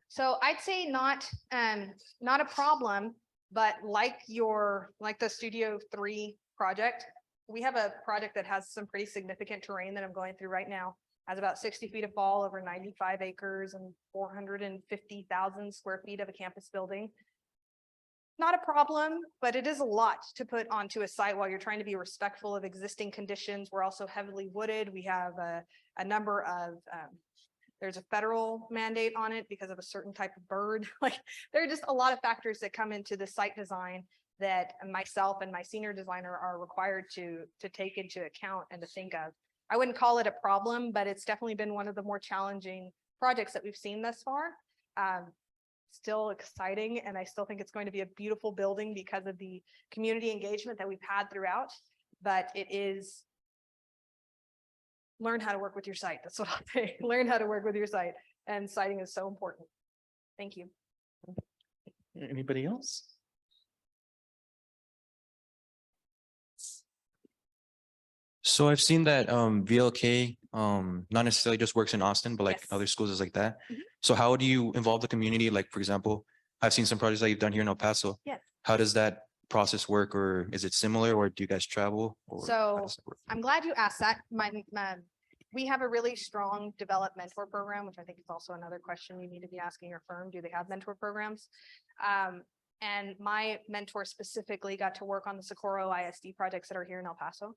So I'd say not a problem, but like the Studio 3 project, we have a project that has some pretty significant terrain that I'm going through right now. Has about 60 feet of fall over 95 acres and 450,000 square feet of a campus building. Not a problem, but it is a lot to put onto a site while you're trying to be respectful of existing conditions. We're also heavily wooded. We have a number of, there's a federal mandate on it because of a certain type of bird. Like there are just a lot of factors that come into the site design that myself and my senior designer are required to take into account and to think of. I wouldn't call it a problem, but it's definitely been one of the more challenging projects that we've seen thus far. Still exciting, and I still think it's going to be a beautiful building because of the community engagement that we've had throughout, but it is learn how to work with your site. That's what I'll say. Learn how to work with your site, and siting is so important. Thank you. Anybody else? So I've seen that VLK not necessarily just works in Austin, but like Yes. other schools is like that. Mhm. So how do you involve the community? Like, for example, I've seen some projects that you've done here in El Paso. Yes. How does that process work, or is it similar, or do you guys travel? Or how So does it work? I'm glad you asked that. We have a really strong develop mentor program, which I think is also another question you need to be asking your firm. Do they have mentor programs? And my mentor specifically got to work on the Socorro ISD projects that are here in El Paso.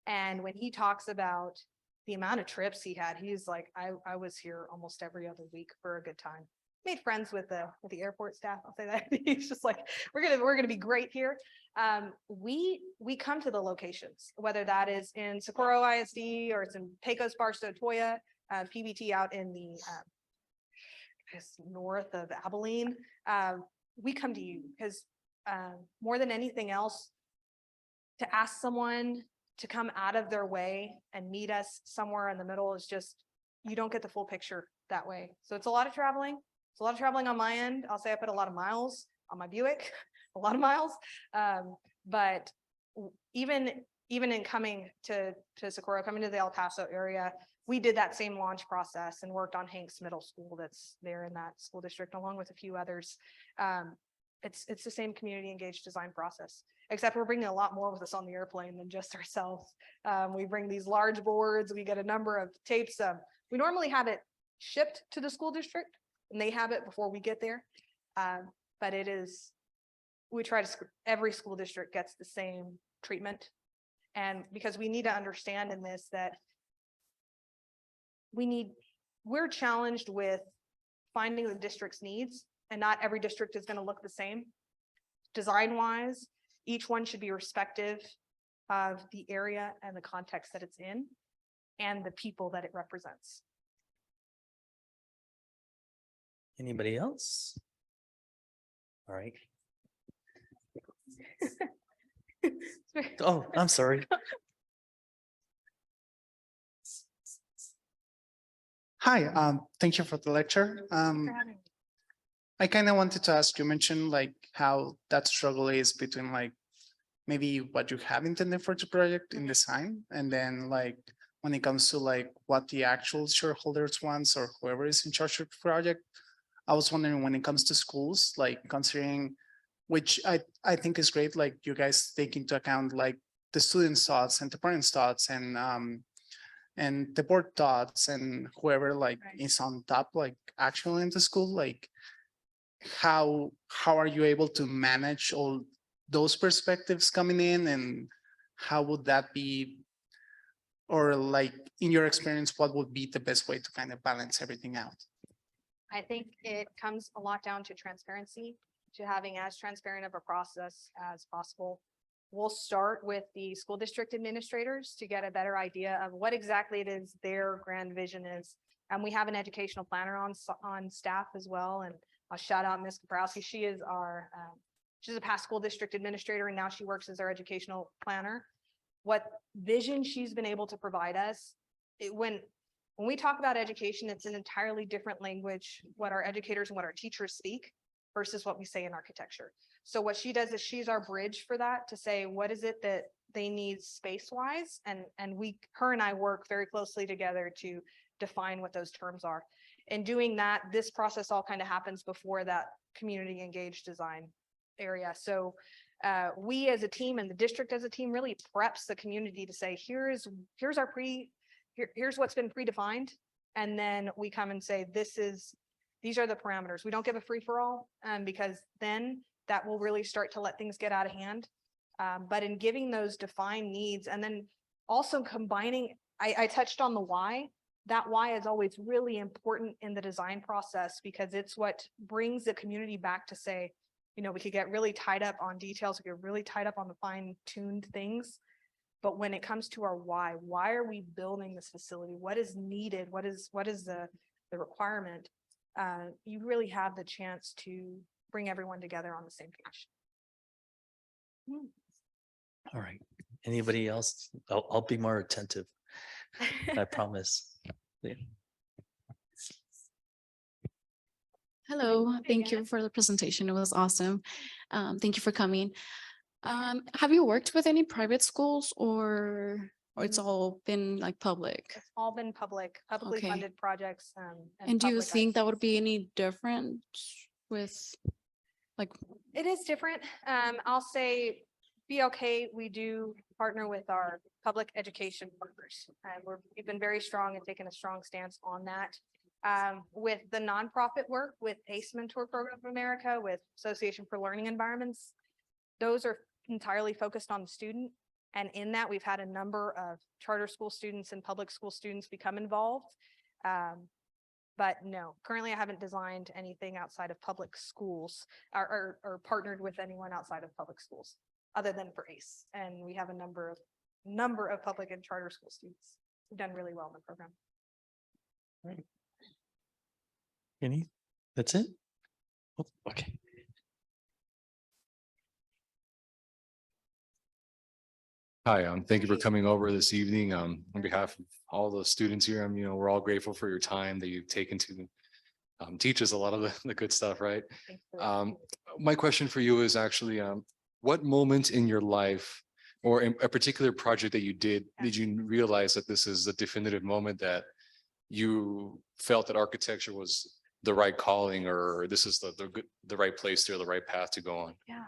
And when he talks about the amount of trips he had, he's like, I was here almost every other week for a good time. Made friends with the airport staff. I'll say that. He's just like, we're gonna be great here. We come to the locations, whether that is in Socorro ISD or it's in Pecos, Barstow, Toya, PBT out in the north of Abilene. We come to you because more than anything else, to ask someone to come out of their way and meet us somewhere in the middle is just, you don't get the full picture that way. So it's a lot of traveling. It's a lot of traveling on my end. I'll say I put a lot of miles on my Buick, a lot of miles. But even in coming to Socorro, coming to the El Paso area, we did that same launch process and worked on Hanks Middle School that's there in that school district, along with a few others. It's the same community engaged design process, except we're bringing a lot more with us on the airplane than just ourselves. We bring these large boards, we get a number of tapes. We normally have it shipped to the school district and they have it before we get there. But we try to, every school district gets the same treatment. And because we need to understand in this that we're challenged with finding the district's needs, and not every district is going to look the same. Design wise, each one should be respective of the area and the context that it's in and the people that it represents. Anybody else? All right. Oh, I'm sorry. Hi, thank you for the lecture. I kind of wanted to ask, you mentioned like how that struggle is between like maybe what you have intended for the project in design, and then like when it comes to like what the actual shareholders wants or whoever is in charge of the project. I was wondering when it comes to schools, like considering, which I think is great, like you guys take into account like the students' thoughts and the parents' thoughts and the board thoughts and whoever like is on top, like actually in the school, like how are you able to manage all those perspectives coming in, and how would that be, or like in your experience, what would be the best way to kind of balance everything out? I think it comes a lot down to transparency, to having as transparent of a process as possible. We'll start with the school district administrators to get a better idea of what exactly it is their grand vision is. And we have an educational planner on staff as well. And I'll shout out Ms. Kaprowski. She is she's a past school district administrator, and now she works as our educational planner. What vision she's been able to provide us, when we talk about education, it's an entirely different language, what our educators and what our teachers speak versus what we say in architecture. So what she does is she's our bridge for that, to say, what is it that they need space-wise? And her and I work very closely together to define what those terms are. In doing that, this process all kind of happens before that community engaged design area. So we as a team and the district as a team really preps the community to say, here's what's been predefined. And then we come and say, these are the parameters. We don't give a free for all, because then that will really start to let things get out of hand. But in giving those defined needs, and then also combining, I touched on the why. That why is always really important in the design process, because it's what brings the community back to say, we could get really tied up on details. We get really tied up on the fine-tuned things. But when it comes to our why are we building this facility? What is needed? What is the requirement? You really have the chance to bring everyone together on the same page. All right. Anybody else? I'll be more attentive. I promise. Yeah. Hello, thank you for the presentation. It was awesome. Thank you for coming. Have you worked with any private schools, or it's all been like public? It's all been publicly Okay. funded projects. And do you public think that would ICs. be any different with like, It is different. I'll say BLK, we do partner with our public education partners. And we've been very strong and taken a strong stance on that. With the nonprofit work, with ACE Mentor Program of America, with Association for Learning Environments, those are entirely focused on the student. And in that, we've had a number of charter school students and public school students become involved. But no, currently I haven't designed anything outside of public schools or partnered with anyone outside of public schools other than for ACE. And we have a number of public and charter school students who've done really well in the program. Right. That's it? Oh, okay. Hi, thank you for coming over this evening. On behalf of all the students here, we're all grateful for your time that you've taken to teach us a lot of the good stuff, right? Thanks for that. My question for you is actually, what moment in your life or in a particular project that you did you realize that this is a definitive moment that you felt that architecture was the right calling, or this is the right place or the right path to go on? Yeah.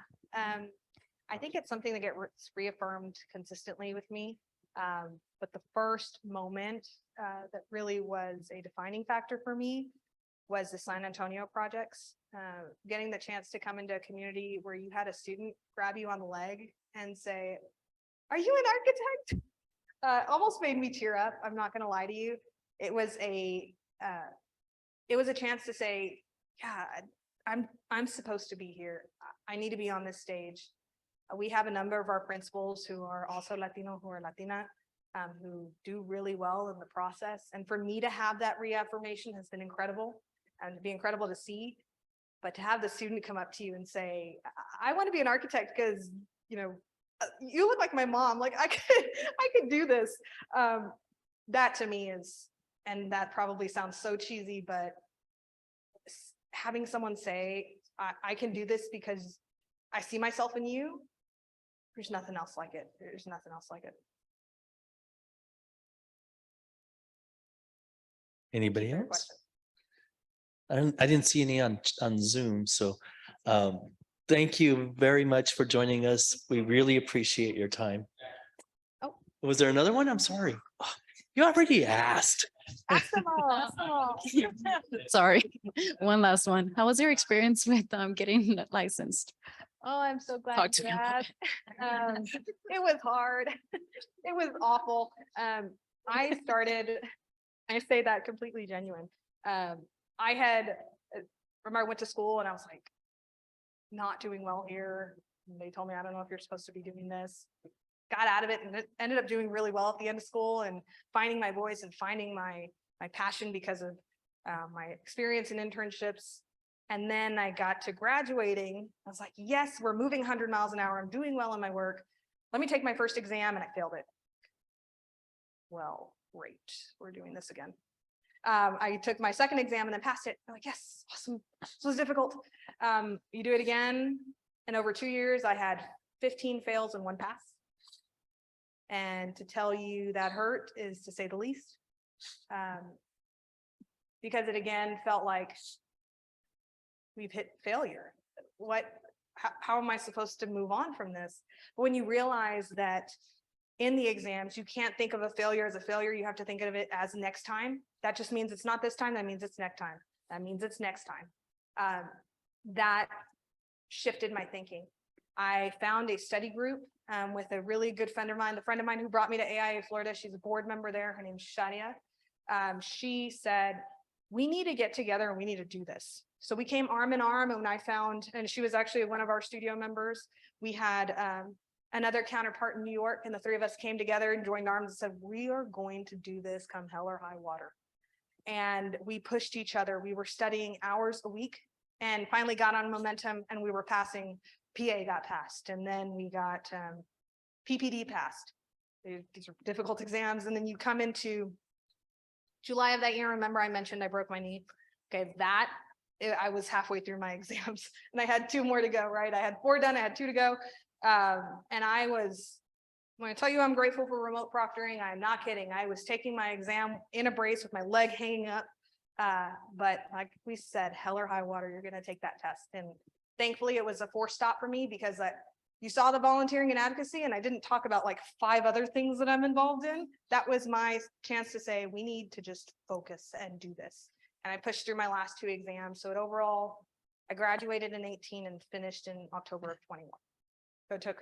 I think it's something that gets reaffirmed consistently with me. But the first moment that really was a defining factor for me was the San Antonio projects. Getting the chance to come into a community where you had a student grab you on the leg and say, "Are you an architect?" Almost made me tear up. I'm not going to lie to you. It was a chance to say, "Yeah, I'm supposed to be here. I need to be on this stage." We have a number of our principals who are also Latino, who are Latina, who do really well in the process. And for me to have that reaffirmation has been incredible, and it'd be incredible to see. But to have the student come up to you and say, "I want to be an architect because, you look like my mom, like I could do this." That to me is, and that probably sounds so cheesy, but having someone say, I can do this because I see myself in you, there's nothing else like it. There's nothing else like it. Anybody Fair else? question. I didn't see any on Zoom, so thank you very much for joining us. We really appreciate your time. Oh. Was there another one? I'm sorry. You already asked. Ask them all, ask them all. Sorry, one last one. How was your experience with getting licensed? Oh, I'm so glad Talk you to me about asked. It was hard. It was awful. I say that completely genuine. I went to school and I was like, not doing well here. And they told me, "I don't know if you're supposed to be doing this." Got out of it and ended up doing really well at the end of school and finding my voice and finding my passion because of my experience in internships. And then I got to graduating. I was like, yes, we're moving 100 miles an hour. I'm doing well in my work. Let me take my first exam, and I failed it. Well, great. We're doing this again. I took my second exam and then passed it. I'm like, yes, awesome. This was difficult. You do it again. And over 2 years, I had 15 fails and 1 pass. And to tell you that hurt is to say the least. Because it again felt like we've hit failure. How am I supposed to move on from this? But when you realize that in the exams, you can't think of a failure as a failure. You have to think of it as next time. That just means it's not this time. That means it's next time. That means it's next time. That shifted my thinking. I found a study group with a really good friend of mine, the friend of mine who brought me to AIA Florida. She's a board member there. Her name's Shadia. She said, we need to get together and we need to do this. So we came arm in arm, and I found, and she was actually one of our studio members. We had another counterpart in New York, and the 3 of us came together and joined arms and said, we are going to do this come hell or high water. And we pushed each other. We were studying hours a week and finally got on momentum, and we were passing. PA got passed, and then we got PPD passed. These are difficult exams. And then you come into July of that year. Remember, I mentioned I broke my knee. Okay, I was halfway through my exams and I had 2 more to go, right? I had 4 done, I had 2 to go. And when I tell you I'm grateful for remote proctoring, I'm not kidding. I was taking my exam in a brace with my leg hanging up. But like we said, hell or high water, you're going to take that test. And thankfully it was a forced stop for me because you saw the volunteering and advocacy, and I didn't talk about like 5 other things that I'm involved in. That was my chance to say, we need to just focus and do this. And I pushed through my last 2 exams. So overall, I graduated in 18 and finished in October of 21. So it took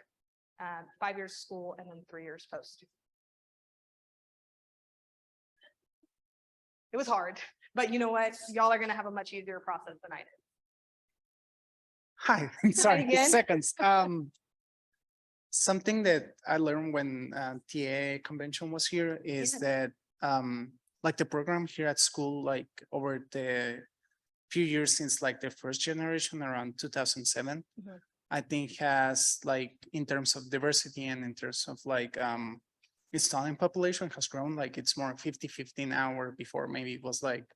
5 years of school and then 3 years post. It was hard, but you know what? Y'all are going to have a much easier process than I did. Hi, sorry, again. seconds. Something that I learned when TA convention was here is that like the program here at school, like over the few years since like the first generation around 2007, I think has like in terms of diversity and in terms of like its student population has grown. Like it's more 50-50 now, where before maybe it was like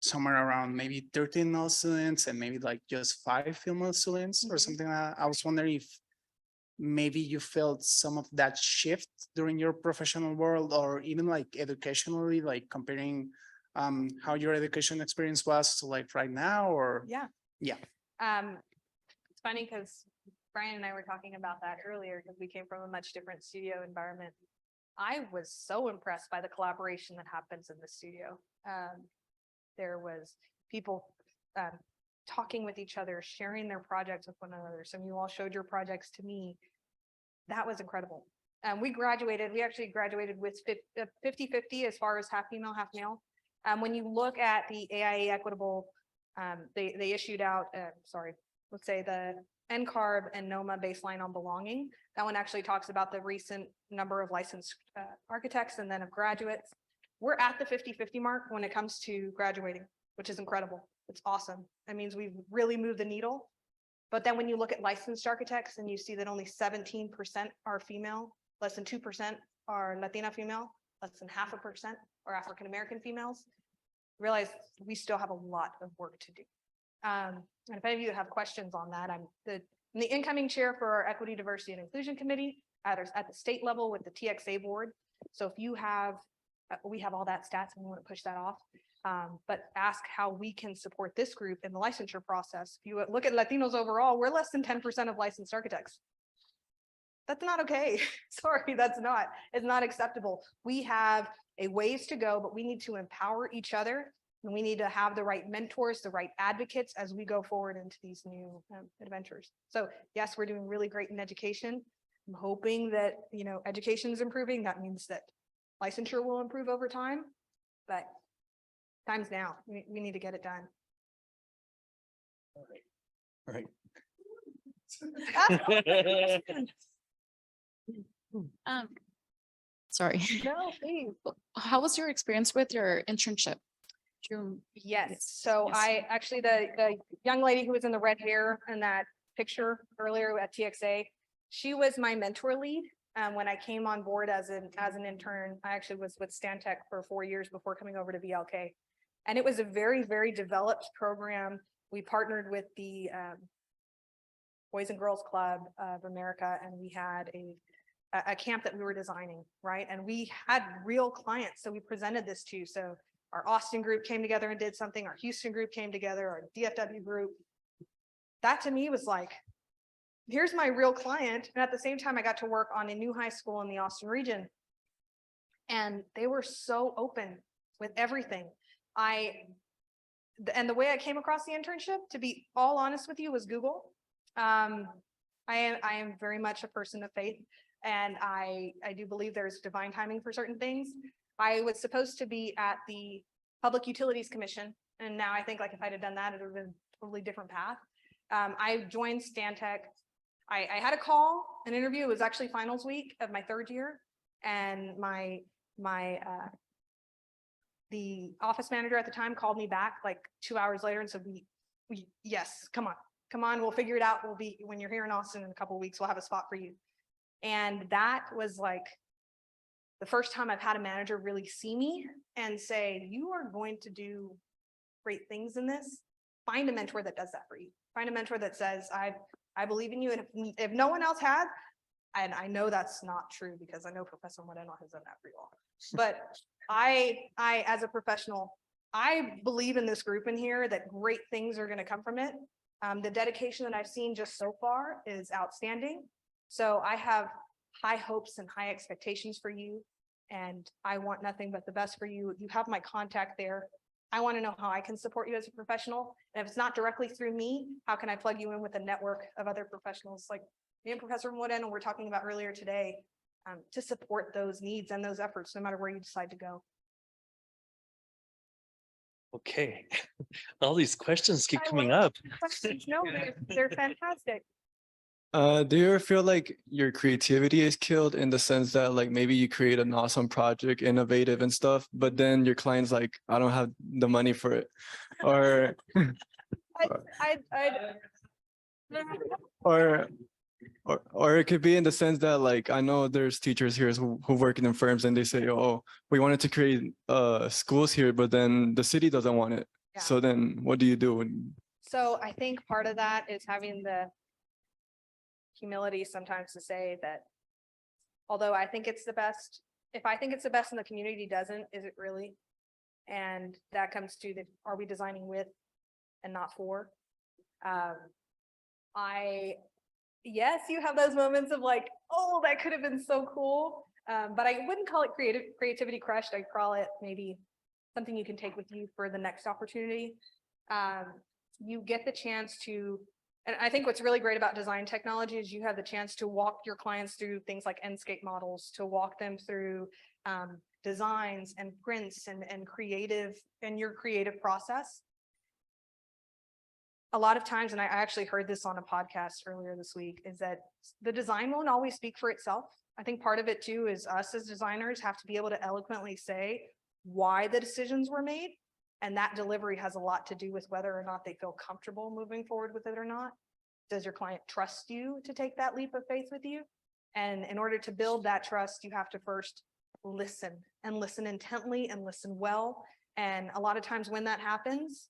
somewhere around maybe 13 male students and maybe like just 5 female students or Mhm. something like that. I was wondering if maybe you felt some of that shift during your professional world or even like educationally, like comparing how your education experience was to like right now or Yeah. yeah. It's funny because Brian and I were talking about that earlier because we came from a much different studio environment. I was so impressed by the collaboration that happens in the studio. There was people talking with each other, sharing their projects with one another. Some of you all showed your projects to me. That was incredible. We actually graduated with 50-50 as far as half female, half male. When you look at the AIA Equitable, they issued out, let's say the NCARB and NOMA baseline on belonging. That one actually talks about the recent number of licensed architects and then of graduates. We're at the 50-50 mark when it comes to graduating, which is incredible. It's awesome. That means we've really moved the needle. But then when you look at licensed architects and you see that only 17% are female, less than 2% are Latina female, less than 0.5% are African-American females, realize we still have a lot of work to do. And if any of you have questions on that, I'm the incoming chair for our Equity, Diversity, and Inclusion Committee at the state level with the TXA board. So if you have, we have all that stats and we want to push that off. But ask how we can support this group in the licensure process. If you look at Latinos overall, we're less than 10% of licensed architects. That's not okay. Sorry, it's not acceptable. We have a ways to go, but we need to empower each other and we need to have the right mentors, the right advocates as we go forward into these new adventures. So yes, we're doing really great in education. I'm hoping that, education is improving. That means that licensure will improve over time, but time's now. We need to get it done. All right. Sorry. No, please. How was your experience with your internship? Yes, so yes. I actually, the young lady who was in the red hair in that picture earlier at TXA, she was my mentor lead. When I came on board as an intern, I actually was with Stantec for 4 years before coming over to VLK. And it was a very, very developed program. We partnered with the Boys and Girls Club of America, and we had a camp that we were designing, right? And we had real clients, so we presented this to. So our Austin group came together and did something. Our Houston group came together, our DFW group. That to me was like, here's my real client. And at the same time, I got to work on a new high school in the Austin region. And they were so open with everything. And the way I came across the internship, to be all honest with you, was Google. I am very much a person of faith, and I do believe there's divine timing for certain things. I was supposed to be at the Public Utilities Commission, and now I think like if I'd have done that, it would have been a totally different path. I joined Stantec. I had a call, an interview. It was actually finals week of my 3rd year, and the office manager at the time called me back like 2 hours later and said, yes, come on, we'll figure it out. When you're here in Austin in a couple of weeks, we'll have a spot for you. And that was like the first time I've had a manager really see me and say, you are going to do great things in this. Find a mentor that does that for you. Find a mentor that says, I believe in you. And if no one else has, and I know that's not true because I know Professor Moreno has done that for you all. But I, as a professional, I believe in this group in here that great things are going to come from it. The dedication that I've seen just so far is outstanding. So I have high hopes and high expectations for you. And I want nothing but the best for you. You have my contact there. I want to know how I can support you as a professional. And if it's not directly through me, how can I plug you in with a network of other professionals like me and Professor Moreno were talking about earlier today, to support those needs and those efforts, no matter where you decide to go. Okay, all these questions keep I coming love up. Questions. No, they're fantastic. Do you ever feel like your creativity is killed in the sense that like maybe you create an awesome project, innovative and stuff, but then your client's like, I don't have the money for it, or or it could be in the sense that like I know there's teachers here who work in firms and they say, oh, we wanted to create schools here, but then the city doesn't want it. Yeah. So then what do you do when, So I think part of that is having the humility sometimes to say that although I think it's the best, if I think it's the best and the community doesn't, is it really? And that comes to the, are we designing with and not for? Yes, you have those moments of like, oh, that could have been so cool. But I wouldn't call it creativity crushed. I'd call it maybe something you can take with you for the next opportunity. You get the chance to, and I think what's really great about design technology is you have the chance to walk your clients through things like Enscape models, to walk them through designs and prints and your creative process. A lot of times, and I actually heard this on a podcast earlier this week, is that the design won't always speak for itself. I think part of it too is us as designers have to be able to eloquently say why the decisions were made. And that delivery has a lot to do with whether or not they feel comfortable moving forward with it or not. Does your client trust you to take that leap of faith with you? And in order to build that trust, you have to first listen and listen intently and listen well. And a lot of times when that happens,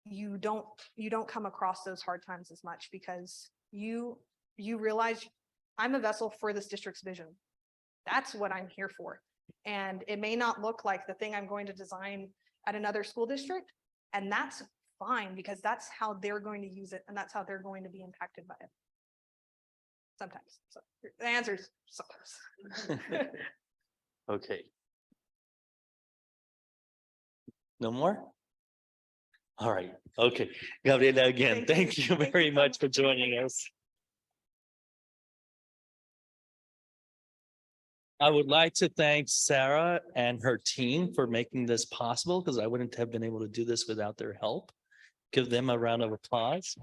you don't come across those hard times as much because you realize I'm a vessel for this district's vision. That's what I'm here for. And it may not look like the thing I'm going to design at another school district. And that's fine because that's how they're going to use it. And that's how they're going to be impacted by it. Sometimes. So the answer is sometimes. Okay. No more? All right. Okay. Gabriela, again, thank you Thank very you so much much. for joining us. I would like to thank Sarah and her team for making this possible because I wouldn't have been able to do this without their help. Give them a round of applause.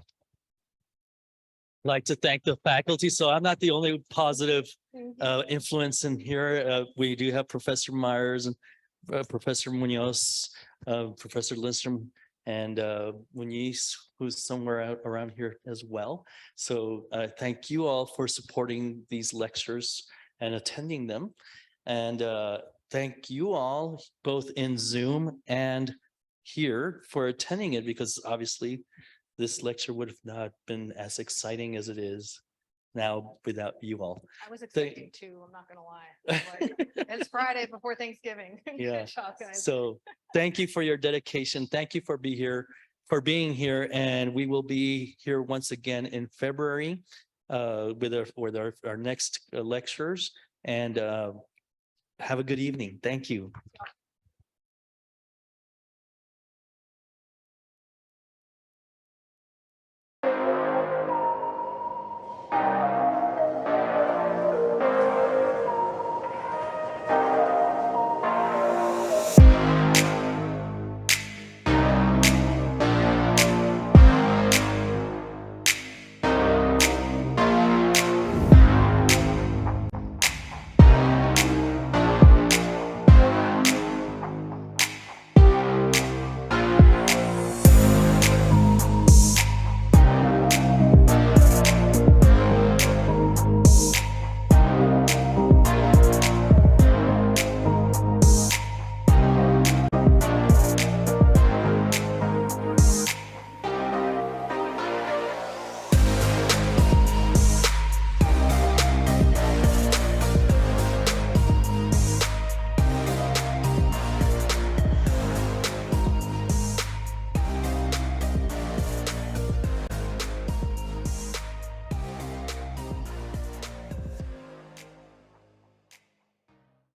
Like to thank the faculty. So I'm not the only positive influence in here. We do have Professor Myers and Professor Munoz, Professor Lindstrom, and Muniz, who's somewhere out around here as well. So thank you all for supporting these lectures and attending them. And thank you all, both in Zoom and here, for attending it, because obviously this lecture would have not been as exciting as it is now without you all. I was expecting to, I'm not gonna lie. Like, it's Friday before Thanksgiving. Yeah. Good job, guys. So thank you for your dedication. Thank you for being here. And we will be here once again in February with our next lectures. And have a good evening. Thank you.